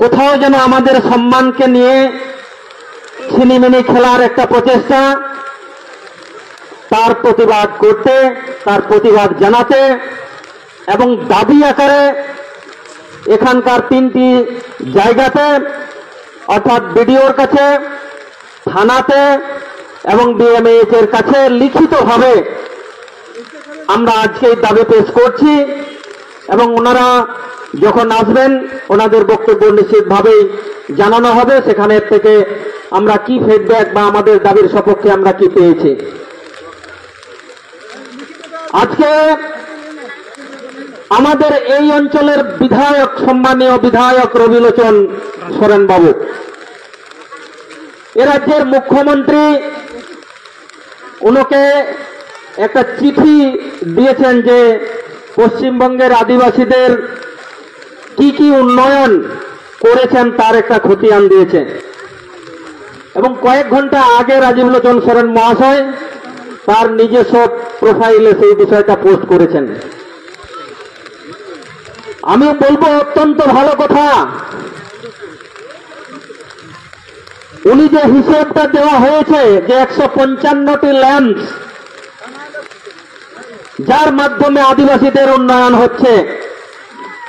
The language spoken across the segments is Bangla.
কোথাও যেন আমাদের সম্মানকে নিয়ে ছিনিমিনি খেলার একটা প্রচেষ্টা, তার প্রতিবাদ করতে, তার প্রতিবাদ জানাতে এবং দাবি আকারে এখানকার 3টি জায়গাতে অর্থাৎ বিডিওর কাছে, থানাতে এবং বিএমএইচ এর কাছে লিখিতভাবে আমরা আজকে এই দাবি পেশ করছি এবং ওনারা যখন আসবেন ওনাদের বক্তব্য নিশ্চিতভাবেই জানানো হবে সেখানে থেকে আমরা কি ফিডব্যাক বা আমাদের দাবির সপক্ষে আমরা কি পেয়েছি। আজকে আমাদের এই অঞ্চলের বিধায়ক, সম্মানীয় বিধায়ক রবিলোচন সোরেন বাবু, এ রাজ্যের মুখ্যমন্ত্রী ওনাকে একটা চিঠি দিয়েছেন যে পশ্চিমবঙ্গের আদিবাসীদের কি কি উন্নয়ন করেছেন তার একটা খতিয়ান দিয়েছে এবং কয়েক ঘন্টা আগে রাজীব লোচন সোরেন মহাশয় তার নিজস্ব প্রোফাইলে সেই বিষয়টা পোস্ট করেছেন। আমি বলবো অত্যন্ত ভালো কথা। উনি যে হিসেবটা দেওয়া হয়েছে যে 155টি ল্যাম্পস যার মাধ্যমে আদিবাসীদের উন্নয়ন হচ্ছে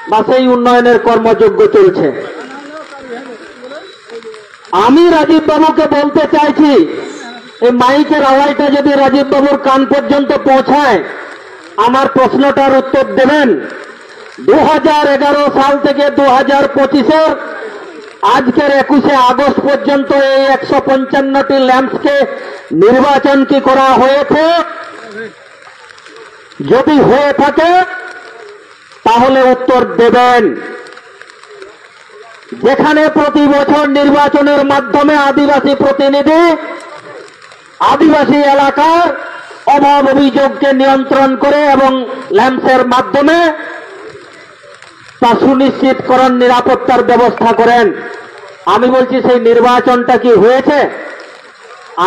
বা সেই উন্নয়নের কর্মযজ্ঞ চলছে, আমি রাজীব বাবুকে বলতে চাইছি এই মাইকের আওয়াজটা যদি রাজীব বাবুর কান পর্যন্ত পৌঁছায় আমার প্রশ্নটার উত্তর দেবেন। 2011 সাল থেকে 2025-এর আজকের 21শে আগস্ট পর্যন্ত এই 155টি ল্যাম্পসকে নির্বাচন কি করা হয়েছে? যদি হয়ে থাকে তাহলে উত্তর দেবেন। যেখানে প্রতি বছর নির্বাচনের মাধ্যমে আদিবাসী প্রতিনিধি আদিবাসী এলাকার অভাব অভিযোগকে নিয়ন্ত্রণ করে এবং ল্যাম্পসের মাধ্যমে তা সুনিশ্চিত করার নিরাপত্তার ব্যবস্থা করেন, আমি বলছি সেই নির্বাচনটা কি হয়েছে?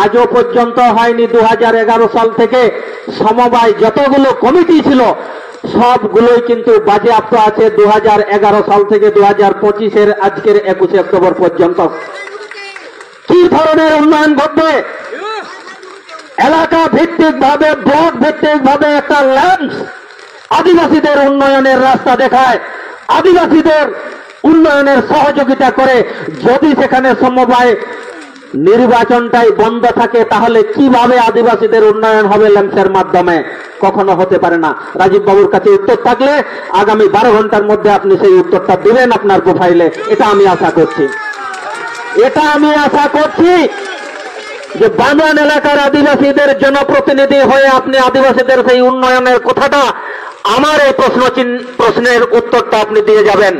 আজও পর্যন্ত হয়নি। 2011 সাল থেকে সমবায় যতগুলো কমিটি ছিল সবগুলোই কিন্তু বাজেয়াপ্ত আছে 2011 সাল থেকে 2025-এর আজকের 21শে অক্টোবর পর্যন্ত। কি ধরনের উন্নয়ন ঘটবে? এলাকা ভিত্তিক ভাবে, ব্লক ভিত্তিক ভাবে একটা ল্যাম্পস আদিবাসীদের উন্নয়নের রাস্তা দেখায়, আদিবাসীদের উন্নয়নের সহযোগিতা করে। যদি সেখানে সমবায় নির্বাচনটাই বন্ধ থাকে তাহলে কিভাবে আদিবাসীদের উন্নয়ন হবে ল্যাম্পসের মাধ্যমে? কখনো হতে পারে না। রাজীব বাবুর কাছে উত্তর থাকলে আগামী 12 ঘন্টার মধ্যে আপনি সেই উত্তরটা দেবেন আপনার প্রোফাইলে, এটা আমি আশা করছি। যে বানওয়ান এলাকার আদিবাসীদের জনপ্রতিনিধি হয়ে আপনি আদিবাসীদের সেই উন্নয়নের কথাটা আমার এই প্রশ্নের উত্তরটা আপনি দিয়ে যাবেন।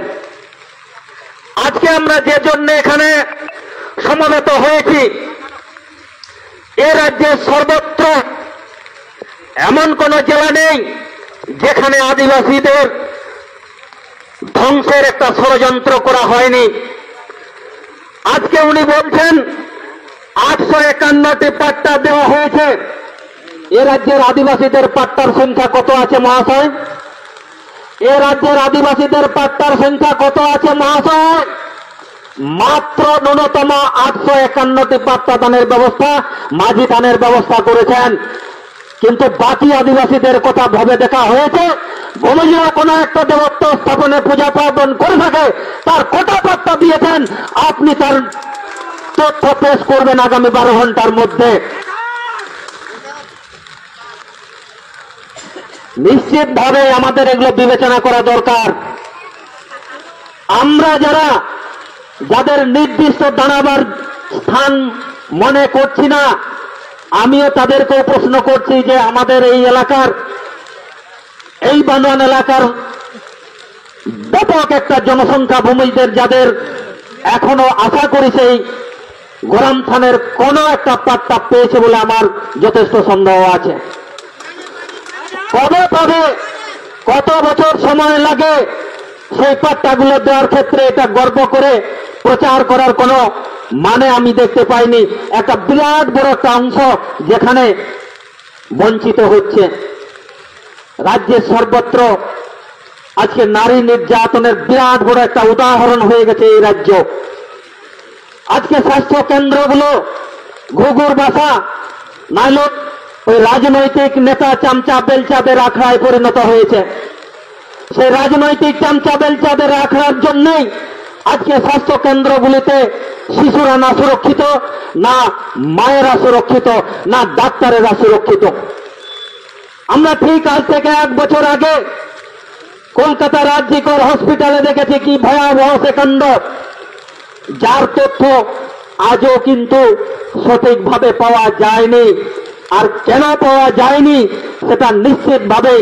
আজকে আমরা যে জন্য এখানে সমবেত হয়েছি, এ রাজ্যের সর্বত্র এমন কোন জেলা নেই যেখানে আদিবাসীদের ধ্বংসের একটা ষড়যন্ত্র করা হয়নি। আজকে উনি বলছেন 851টি পাট্টা দেওয়া হয়েছে। এ রাজ্যের আদিবাসীদের পাট্টার সংখ্যা কত আছে মহাশয়? এ রাজ্যের আদিবাসীদের পাট্টার সংখ্যা কত আছে মহাশয়? মাত্র ন্যূনতম 851টি পাট্টা দানের ব্যবস্থা, মাঝি দানের ব্যবস্থা করেছেন। কিন্তু বাকি আদিবাসীদের কথা ভাবে দেখা হয়েছে? ভূমিজীরা কোন একটা দেবত্ব স্থাপনে পূজা পার্বণ করে থাকে, তার কটা পাট্টা দিয়েছেন আপনি তার তথ্য পেশ করবেন আগামী 12 ঘন্টার মধ্যে। নিশ্চিতভাবে আমাদের এগুলো বিবেচনা করা দরকার। আমরা যাদের নির্দিষ্ট দাঁড়াবার স্থান মনে করছি না, আমিও তাদেরকেও প্রশ্ন করছি যে আমাদের এই এলাকার, এই বানওয়ান এলাকার ব্যাপক একটা জনসংখ্যা ভূমিদের যাদের এখনো আশা করি সেই গোরাম থানের কোন একটা পাট্টা পেয়েছে বলে আমার যথেষ্ট সন্দেহ আছে। কবে পাবে, কত বছর সময় লাগে সেই পাট্টাগুলো দেওয়ার ক্ষেত্রে, এটা গর্ব করে প্রচার করার কোনো মানে আমি দেখতে পাইনি। একটা বিরাট বড় একটা অংশ যেখানে বঞ্চিত হচ্ছে। রাজ্যের সর্বত্র আজকে নারী নির্যাতনের বিরাট বড় একটা উদাহরণ হয়ে গেছে এই রাজ্য। আজকে স্বাস্থ্য কেন্দ্রগুলো ঘুঘুর বাসা, নাইল ওই রাজনৈতিক নেতা চামচা বেলচাদের আখড়ায় পরিণত হয়েছে। সেই রাজনৈতিক চামচা বেলচাদের আখড়ার জন্যই আজকে স্বাস্থ্য কেন্দ্রগুলিতে শিশুরা না সুরক্ষিত, না মায়েরা সুরক্ষিত, না ডাক্তারেরা সুরক্ষিত। আমরা ঠিক আজ থেকে 1 বছর আগে কলকাতার রাজ্যিকর হসপিটালে দেখেছি কি ভয়াবহ সে কাণ্ড, যার তথ্য আজও কিন্তু সঠিকভাবে পাওয়া যায়নি। আর কেন পাওয়া যায়নি সেটা নিশ্চিতভাবে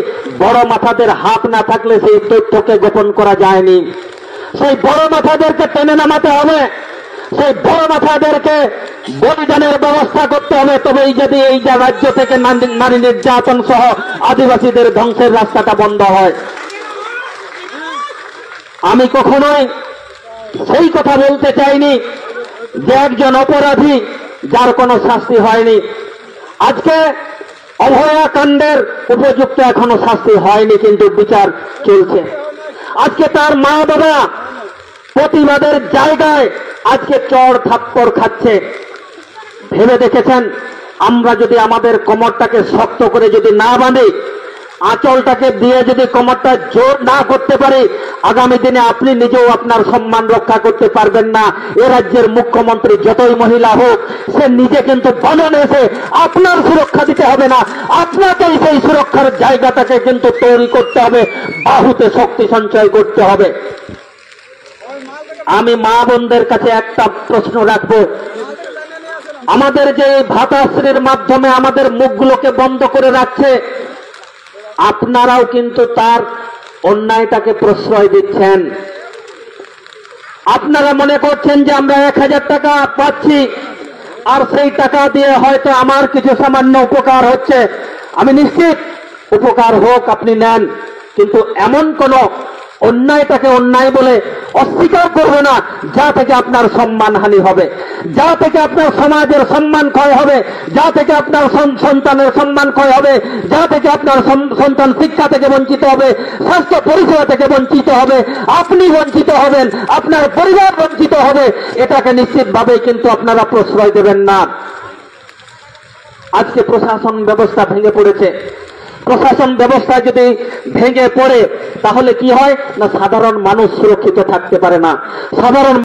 বড় মাথাদের হাত না থাকলে সেই তথ্যকে গোপন করা যায়নি। সেই বড় মাথাদেরকে টেনে নামাতে হবে, সেই বড় মাথাদেরকে বলিদানের ব্যবস্থা করতে হবে, তবেই যদি এই যে রাজ্য থেকে নারী নির্যাতন সহ আদিবাসীদের ধ্বংসের রাস্তাটা বন্ধ হয়। আমি কখনোই সেই কথা বলতে চাইনি যে একজন অপরাধী যার কোনো শাস্তি হয়নি। আজকে অভয়াকাণ্ডের উপযুক্ত এখনো শাস্তি হয়নি, কিন্তু বিচার চলছে। আজকে তার মা বাবা প্রতিবাদের জায়গায় আজকে চড় থাপ্পড় খাচ্ছে। ভেবে দেখেছেন আমরা যদি আমাদের কোমরটাকে শক্ত করে যদি না বাঁধি, আঁচলটাকে দিয়ে যদি কোমরটা জোর না করতে পারি, আগামী দিনে আপনি নিজেও আপনার সম্মান রক্ষা করতে পারবেন না। এ রাজ্যের মুখ্যমন্ত্রী যতই মহিলা হোক, সে নিজে কিন্তু বলনে এসে আপনার সুরক্ষা দিতে হবে না, আপনাকেই সেই সুরক্ষার জায়গাটাকে কিন্তু তৈরি করতে হবে, বাহুতে শক্তি সঞ্চয় করতে হবে। আমি মা বোনদের কাছে একটা প্রশ্ন রাখবো, আমাদের যে ভাতাশ্রীর মাধ্যমে আমাদের মুখগুলোকে বন্ধ করে রাখছে, আপনারাও কিন্তু তার অন্যায়টাকে প্রশ্রয় দিচ্ছেন। আপনারা মনে করছেন যে আমরা 1000 টাকা পাচ্ছি আর সেই টাকা দিয়ে হয়তো আমার কিছু সামান্য উপকার হচ্ছে। আমি নিশ্চিত উপকার হোক, আপনি নেন, কিন্তু এমন কোন অন্যায়টাকে অন্যায় বলে অস্বীকার করবে না যা থেকে আপনার সম্মানহানি হবে, যা থেকে আপনার সমাজের সম্মান ক্ষয় হবে, যা থেকে আপনার সন্তানের সম্মান ক্ষয় হবে, যা থেকে আপনার সন্তান শিক্ষা থেকে বঞ্চিত হবে, স্বাস্থ্য পরিষেবা থেকে বঞ্চিত হবে, আপনি বঞ্চিত হবেন, আপনার পরিবার বঞ্চিত হবে। এটাকে নিশ্চিতভাবে কিন্তু আপনারা প্রশ্রয় দেবেন না। আজকে প্রশাসন ব্যবস্থা ভেঙে পড়েছে। প্রশাসন ব্যবস্থা যদি ভেঙে পড়ে তাহলে কি হয় না, সাধারণ মানুষ সুরক্ষিত থাকতে পারে না। সাধারণ